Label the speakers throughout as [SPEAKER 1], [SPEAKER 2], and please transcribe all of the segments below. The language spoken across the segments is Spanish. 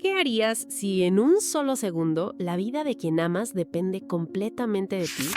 [SPEAKER 1] ¿Qué harías si en un solo segundo la vida de quien amas depende completamente de ti?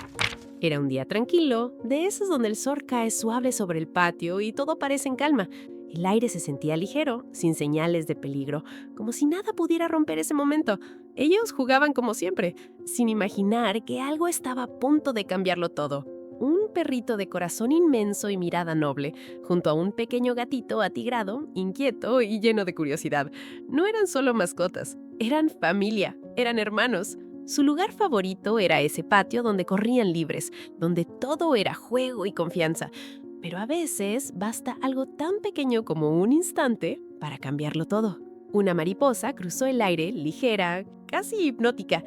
[SPEAKER 1] Era un día tranquilo, de esos donde el sol cae suave sobre el patio y todo parece en calma. El aire se sentía ligero, sin señales de peligro, como si nada pudiera romper ese momento. Ellos jugaban como siempre, sin imaginar que algo estaba a punto de cambiarlo todo. Un perrito de corazón inmenso y mirada noble, junto a un pequeño gatito atigrado, inquieto y lleno de curiosidad. No eran solo mascotas, eran familia, eran hermanos. Su lugar favorito era ese patio donde corrían libres, donde todo era juego y confianza. Pero a veces basta algo tan pequeño como un instante para cambiarlo todo. Una mariposa cruzó el aire, ligera, casi hipnótica.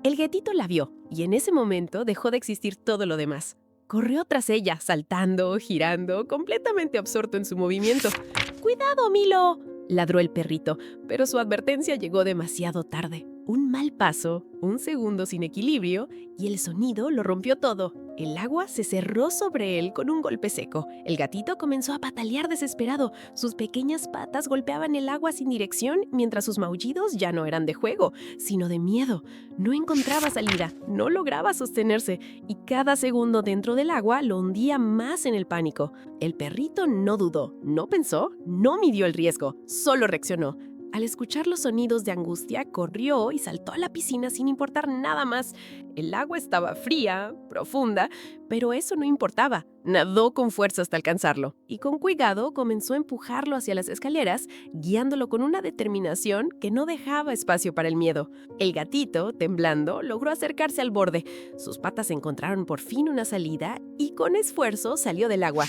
[SPEAKER 1] El gatito la vio y en ese momento dejó de existir todo lo demás. Corrió tras ella, saltando, girando, completamente absorto en su movimiento. ¡Cuidado, Milo!, ladró el perrito, pero su advertencia llegó demasiado tarde. Un mal paso, un segundo sin equilibrio, y el sonido lo rompió todo. El agua se cerró sobre él con un golpe seco. El gatito comenzó a patalear desesperado. Sus pequeñas patas golpeaban el agua sin dirección, mientras sus maullidos ya no eran de juego, sino de miedo. No encontraba salida, no lograba sostenerse, y cada segundo dentro del agua lo hundía más en el pánico. El perrito no dudó, no pensó, no midió el riesgo, solo reaccionó. Al escuchar los sonidos de angustia, corrió y saltó a la piscina sin importar nada más. El agua estaba fría, profunda, pero eso no importaba. Nadó con fuerza hasta alcanzarlo y con cuidado comenzó a empujarlo hacia las escaleras, guiándolo con una determinación que no dejaba espacio para el miedo. El gatito, temblando, logró acercarse al borde. Sus patas encontraron por fin una salida y con esfuerzo salió del agua.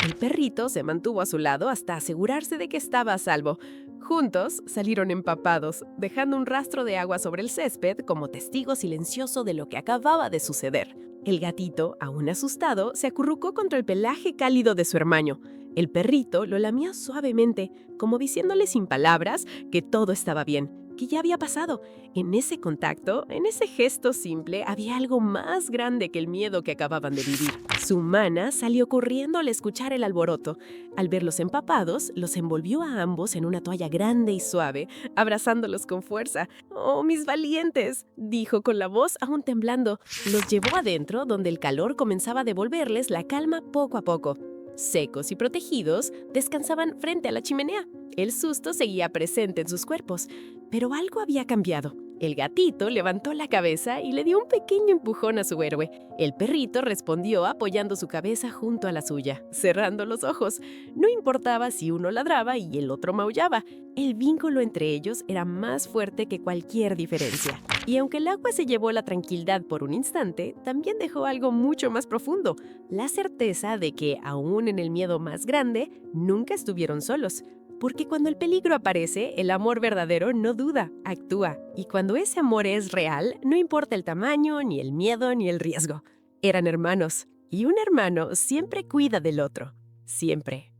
[SPEAKER 1] El perrito se mantuvo a su lado hasta asegurarse de que estaba a salvo. Juntos salieron empapados, dejando un rastro de agua sobre el césped como testigo silencioso de lo que acababa de suceder. El gatito, aún asustado, se acurrucó contra el pelaje cálido de su hermano. El perrito lo lamía suavemente, como diciéndole sin palabras que todo estaba bien, que ya había pasado. En ese contacto, en ese gesto simple, había algo más grande que el miedo que acababan de vivir. Su mana salió corriendo al escuchar el alboroto. Al verlos empapados, los envolvió a ambos en una toalla grande y suave, abrazándolos con fuerza. «¡Oh, mis valientes!», dijo con la voz aún temblando. Los llevó adentro, donde el calor comenzaba a devolverles la calma poco a poco. Secos y protegidos, descansaban frente a la chimenea. El susto seguía presente en sus cuerpos, pero algo había cambiado. El gatito levantó la cabeza y le dio un pequeño empujón a su héroe. El perrito respondió apoyando su cabeza junto a la suya, cerrando los ojos. No importaba si uno ladraba y el otro maullaba. El vínculo entre ellos era más fuerte que cualquier diferencia. Y aunque el agua se llevó la tranquilidad por un instante, también dejó algo mucho más profundo: la certeza de que, aún en el miedo más grande, nunca estuvieron solos. Porque cuando el peligro aparece, el amor verdadero no duda, actúa. Y cuando ese amor es real, no importa el tamaño, ni el miedo, ni el riesgo. Eran hermanos, y un hermano siempre cuida del otro. Siempre.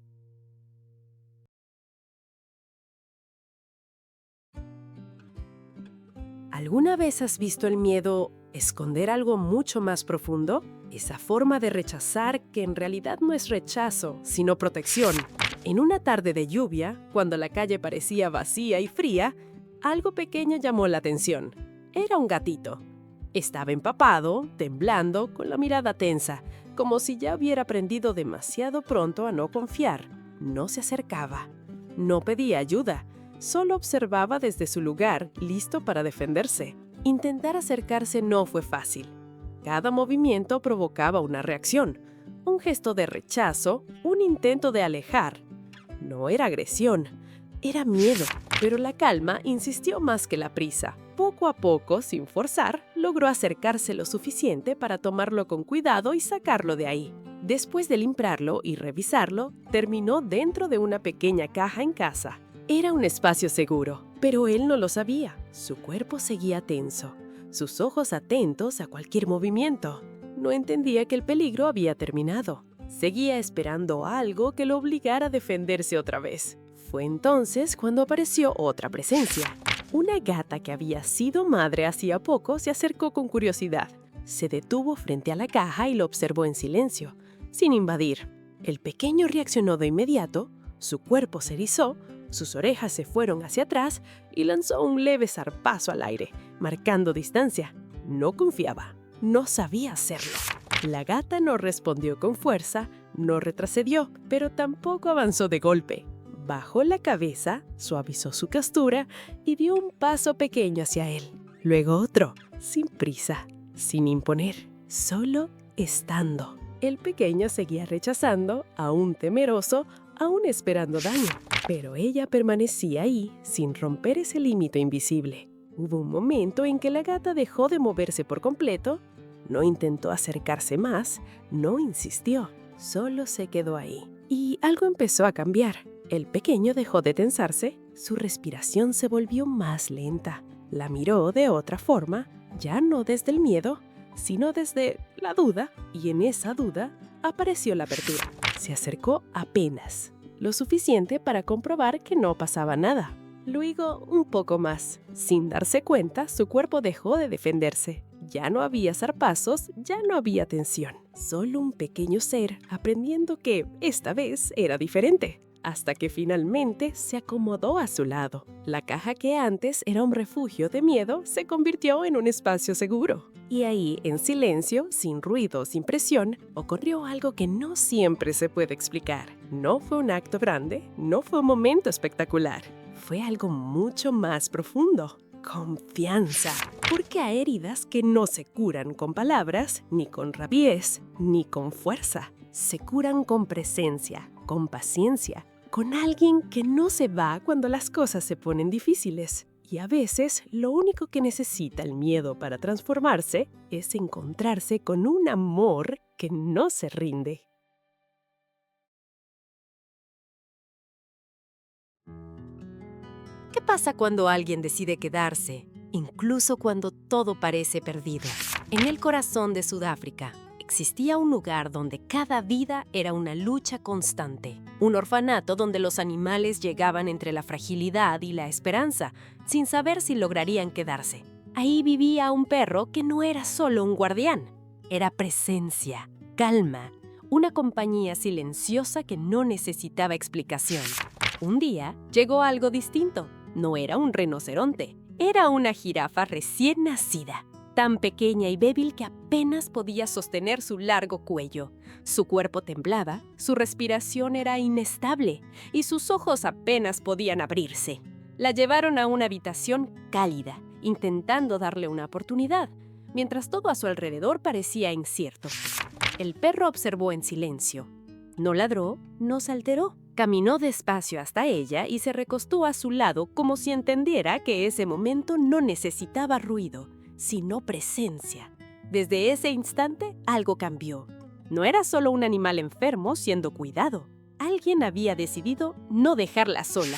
[SPEAKER 1] ¿Alguna vez has visto el miedo esconder algo mucho más profundo? Esa forma de rechazar que en realidad no es rechazo, sino protección. En una tarde de lluvia, cuando la calle parecía vacía y fría, algo pequeño llamó la atención. Era un gatito. Estaba empapado, temblando, con la mirada tensa, como si ya hubiera aprendido demasiado pronto a no confiar. No se acercaba. No pedía ayuda. Solo observaba desde su lugar, listo para defenderse. Intentar acercarse no fue fácil. Cada movimiento provocaba una reacción. Un gesto de rechazo, un intento de alejar. No era agresión, era miedo, pero la calma insistió más que la prisa. Poco a poco, sin forzar, logró acercarse lo suficiente para tomarlo con cuidado y sacarlo de ahí. Después de limpiarlo y revisarlo, terminó dentro de una pequeña caja en casa. Era un espacio seguro, pero él no lo sabía. Su cuerpo seguía tenso, sus ojos atentos a cualquier movimiento. No entendía que el peligro había terminado. Seguía esperando algo que lo obligara a defenderse otra vez. Fue entonces cuando apareció otra presencia. Una gata que había sido madre hacía poco se acercó con curiosidad. Se detuvo frente a la caja y lo observó en silencio, sin invadir. El pequeño reaccionó de inmediato, su cuerpo se erizó, Sus orejas se fueron hacia atrás y lanzó un leve zarpazo al aire, marcando distancia. No confiaba, no sabía hacerlo. La gata no respondió con fuerza, no retrocedió, pero tampoco avanzó de golpe. Bajó la cabeza, suavizó su castura y dio un paso pequeño hacia él. Luego otro, sin prisa, sin imponer, solo estando. El pequeño seguía rechazando, aún temeroso, aún esperando daño. Pero ella permanecía ahí, sin romper ese límite invisible. Hubo un momento en que la gata dejó de moverse por completo, no intentó acercarse más, no insistió, solo se quedó ahí. Y algo empezó a cambiar. El pequeño dejó de tensarse, su respiración se volvió más lenta. La miró de otra forma, ya no desde el miedo, sino desde la duda, y en esa duda apareció la apertura. Se acercó apenas, lo suficiente para comprobar que no pasaba nada. Luego, un poco más. Sin darse cuenta, su cuerpo dejó de defenderse. Ya no había zarpazos, ya no había tensión. Solo un pequeño ser aprendiendo que esta vez era diferente. Hasta que finalmente se acomodó a su lado. La caja que antes era un refugio de miedo se convirtió en un espacio seguro. Y ahí, en silencio, sin ruido, sin presión, ocurrió algo que no siempre se puede explicar. No fue un acto grande, no fue un momento espectacular. Fue algo mucho más profundo. Confianza. Porque hay heridas que no se curan con palabras, ni con rabiez, ni con fuerza. Se curan con presencia, con paciencia, con alguien que no se va cuando las cosas se ponen difíciles. Y a veces, lo único que necesita el miedo para transformarse es encontrarse con un amor que no se rinde. ¿Qué pasa cuando alguien decide quedarse, incluso cuando todo parece perdido? En el corazón de Sudáfrica existía un lugar donde cada vida era una lucha constante. Un orfanato donde los animales llegaban entre la fragilidad y la esperanza, sin saber si lograrían quedarse. Ahí vivía un perro que no era solo un guardián. Era presencia, calma, una compañía silenciosa que no necesitaba explicación. Un día llegó algo distinto. No era un rinoceronte, era una jirafa recién nacida, tan pequeña y débil que apenas podía sostener su largo cuello. Su cuerpo temblaba, su respiración era inestable y sus ojos apenas podían abrirse. La llevaron a una habitación cálida, intentando darle una oportunidad, mientras todo a su alrededor parecía incierto. El perro observó en silencio. No ladró, no se alteró. Caminó despacio hasta ella y se recostó a su lado como si entendiera que ese momento no necesitaba ruido, sino presencia. Desde ese instante, algo cambió. No era solo un animal enfermo siendo cuidado. Alguien había decidido no dejarla sola.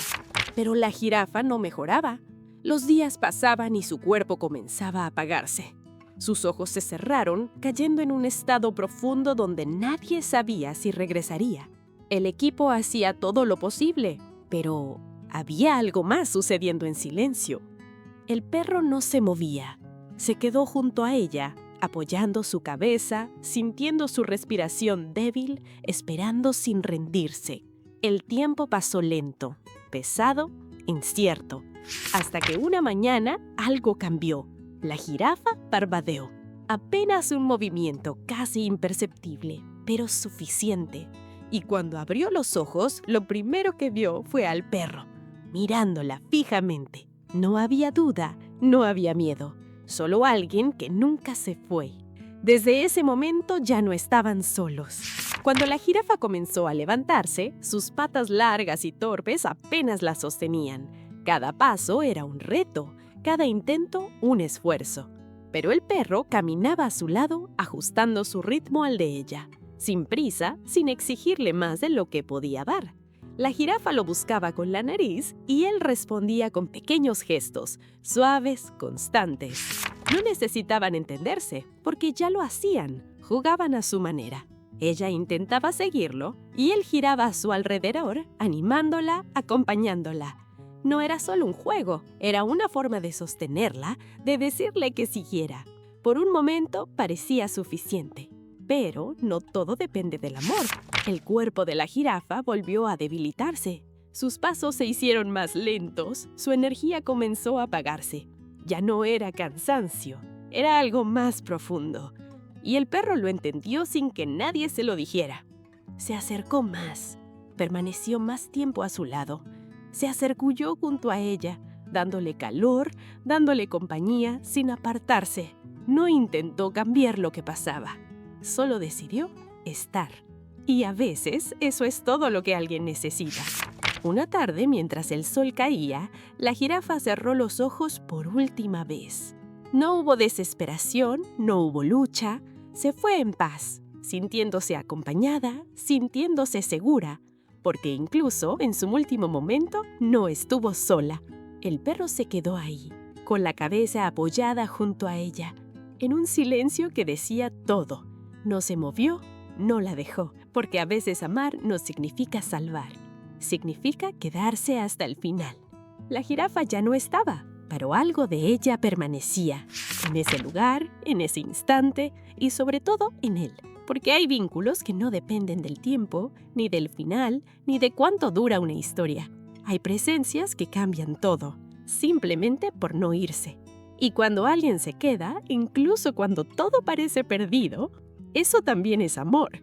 [SPEAKER 1] Pero la jirafa no mejoraba. Los días pasaban y su cuerpo comenzaba a apagarse. Sus ojos se cerraron, cayendo en un estado profundo donde nadie sabía si regresaría. El equipo hacía todo lo posible, pero había algo más sucediendo en silencio. El perro no se movía. Se quedó junto a ella, apoyando su cabeza, sintiendo su respiración débil, esperando sin rendirse. El tiempo pasó lento, pesado, incierto, hasta que una mañana algo cambió. La jirafa parpadeó. Apenas un movimiento casi imperceptible, pero suficiente. Y cuando abrió los ojos, lo primero que vio fue al perro, mirándola fijamente. No había duda, no había miedo, solo alguien que nunca se fue. Desde ese momento ya no estaban solos. Cuando la jirafa comenzó a levantarse, sus patas largas y torpes apenas la sostenían. Cada paso era un reto, cada intento un esfuerzo. Pero el perro caminaba a su lado, ajustando su ritmo al de ella. Sin prisa, sin exigirle más de lo que podía dar. La jirafa lo buscaba con la nariz y él respondía con pequeños gestos, suaves, constantes. No necesitaban entenderse, porque ya lo hacían, jugaban a su manera. Ella intentaba seguirlo y él giraba a su alrededor, animándola, acompañándola. No era solo un juego, era una forma de sostenerla, de decirle que siguiera. Por un momento parecía suficiente. Pero no todo depende del amor. El cuerpo de la jirafa volvió a debilitarse. Sus pasos se hicieron más lentos, su energía comenzó a apagarse. Ya no era cansancio, era algo más profundo. Y el perro lo entendió sin que nadie se lo dijera. Se acercó más, permaneció más tiempo a su lado. Se acerculló junto a ella, dándole calor, dándole compañía, sin apartarse. No intentó cambiar lo que pasaba, solo decidió estar. Y a veces eso es todo lo que alguien necesita. Una tarde, mientras el sol caía, la jirafa cerró los ojos por última vez. No hubo desesperación, no hubo lucha, se fue en paz, sintiéndose acompañada, sintiéndose segura, porque incluso en su último momento no estuvo sola. El perro se quedó ahí, con la cabeza apoyada junto a ella, en un silencio que decía todo. No se movió, no la dejó, porque a veces amar no significa salvar, significa quedarse hasta el final. La jirafa ya no estaba, pero algo de ella permanecía, en ese lugar, en ese instante y sobre todo en él. Porque hay vínculos que no dependen del tiempo, ni del final, ni de cuánto dura una historia. Hay presencias que cambian todo, simplemente por no irse. Y cuando alguien se queda, incluso cuando todo parece perdido, eso también es amor.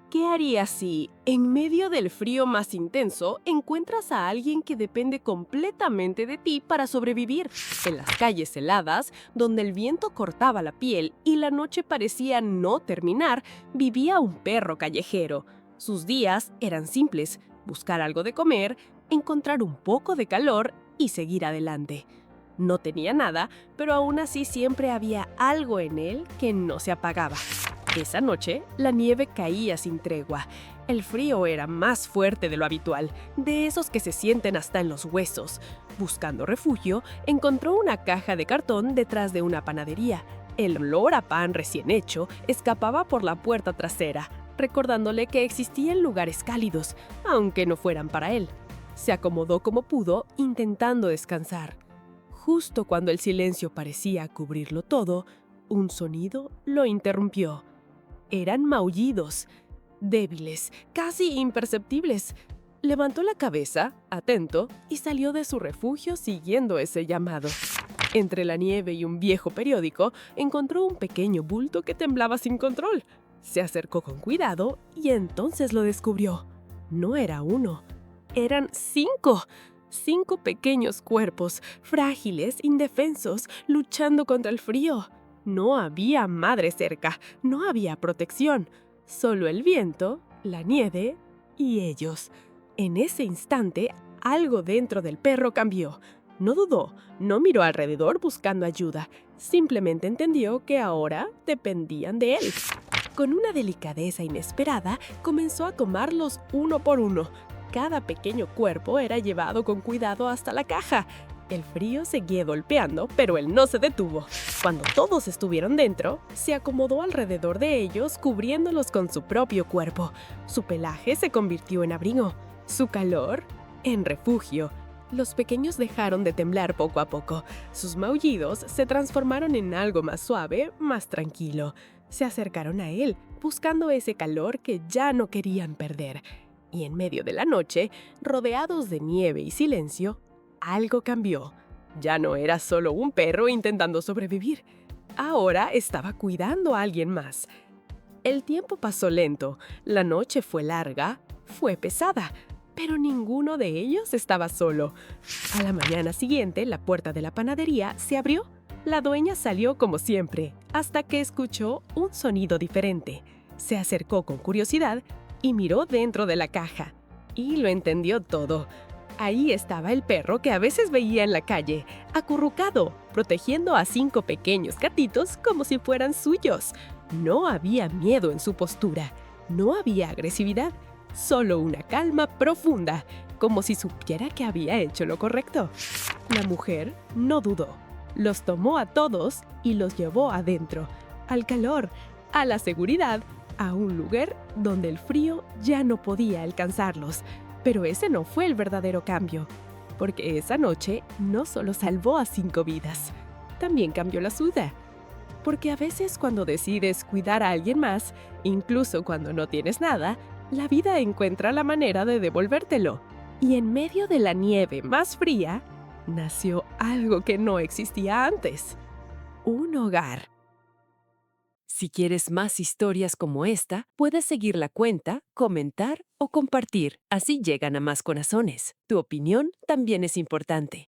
[SPEAKER 1] ¿Qué harías si, en medio del frío más intenso, encuentras a alguien que depende completamente de ti para sobrevivir? En las calles heladas, donde el viento cortaba la piel y la noche parecía no terminar, vivía un perro callejero. Sus días eran simples: buscar algo de comer, encontrar un poco de calor y seguir adelante. No tenía nada, pero aún así siempre había algo en él que no se apagaba. Esa noche, la nieve caía sin tregua. El frío era más fuerte de lo habitual, de esos que se sienten hasta en los huesos. Buscando refugio, encontró una caja de cartón detrás de una panadería. El olor a pan recién hecho escapaba por la puerta trasera, recordándole que existían lugares cálidos, aunque no fueran para él. Se acomodó como pudo, intentando descansar. Justo cuando el silencio parecía cubrirlo todo, un sonido lo interrumpió. Eran maullidos, débiles, casi imperceptibles. Levantó la cabeza, atento, y salió de su refugio siguiendo ese llamado. Entre la nieve y un viejo periódico, encontró un pequeño bulto que temblaba sin control. Se acercó con cuidado y entonces lo descubrió. No era uno, eran 5. 5 pequeños cuerpos, frágiles, indefensos, luchando contra el frío. No había madre cerca, no había protección, solo el viento, la nieve y ellos. En ese instante, algo dentro del perro cambió. No dudó, no miró alrededor buscando ayuda, simplemente entendió que ahora dependían de él. Con una delicadeza inesperada, comenzó a tomarlos uno por uno. Cada pequeño cuerpo era llevado con cuidado hasta la caja. El frío seguía golpeando, pero él no se detuvo. Cuando todos estuvieron dentro, se acomodó alrededor de ellos, cubriéndolos con su propio cuerpo. Su pelaje se convirtió en abrigo, su calor en refugio. Los pequeños dejaron de temblar poco a poco. Sus maullidos se transformaron en algo más suave, más tranquilo. Se acercaron a él, buscando ese calor que ya no querían perder. Y en medio de la noche, rodeados de nieve y silencio, algo cambió. Ya no era solo un perro intentando sobrevivir. Ahora estaba cuidando a alguien más. El tiempo pasó lento, la noche fue larga, fue pesada, pero ninguno de ellos estaba solo. A la mañana siguiente, la puerta de la panadería se abrió. La dueña salió como siempre, hasta que escuchó un sonido diferente. Se acercó con curiosidad y miró dentro de la caja. Y lo entendió todo. Ahí estaba el perro que a veces veía en la calle, acurrucado, protegiendo a 5 pequeños gatitos como si fueran suyos. No había miedo en su postura, no había agresividad, solo una calma profunda, como si supiera que había hecho lo correcto. La mujer no dudó, los tomó a todos y los llevó adentro, al calor, a la seguridad, a un lugar donde el frío ya no podía alcanzarlos. Pero ese no fue el verdadero cambio, porque esa noche no solo salvó a 5 vidas, también cambió la suya.
[SPEAKER 2] Porque a veces cuando decides cuidar a alguien más, incluso cuando no tienes nada, la vida encuentra la manera de devolvértelo. Y en medio de la nieve más fría, nació algo que no existía antes: un hogar.
[SPEAKER 3] Si quieres más historias como esta, puedes seguir la cuenta, comentar o compartir. Así llegan a más corazones. Tu opinión también es importante.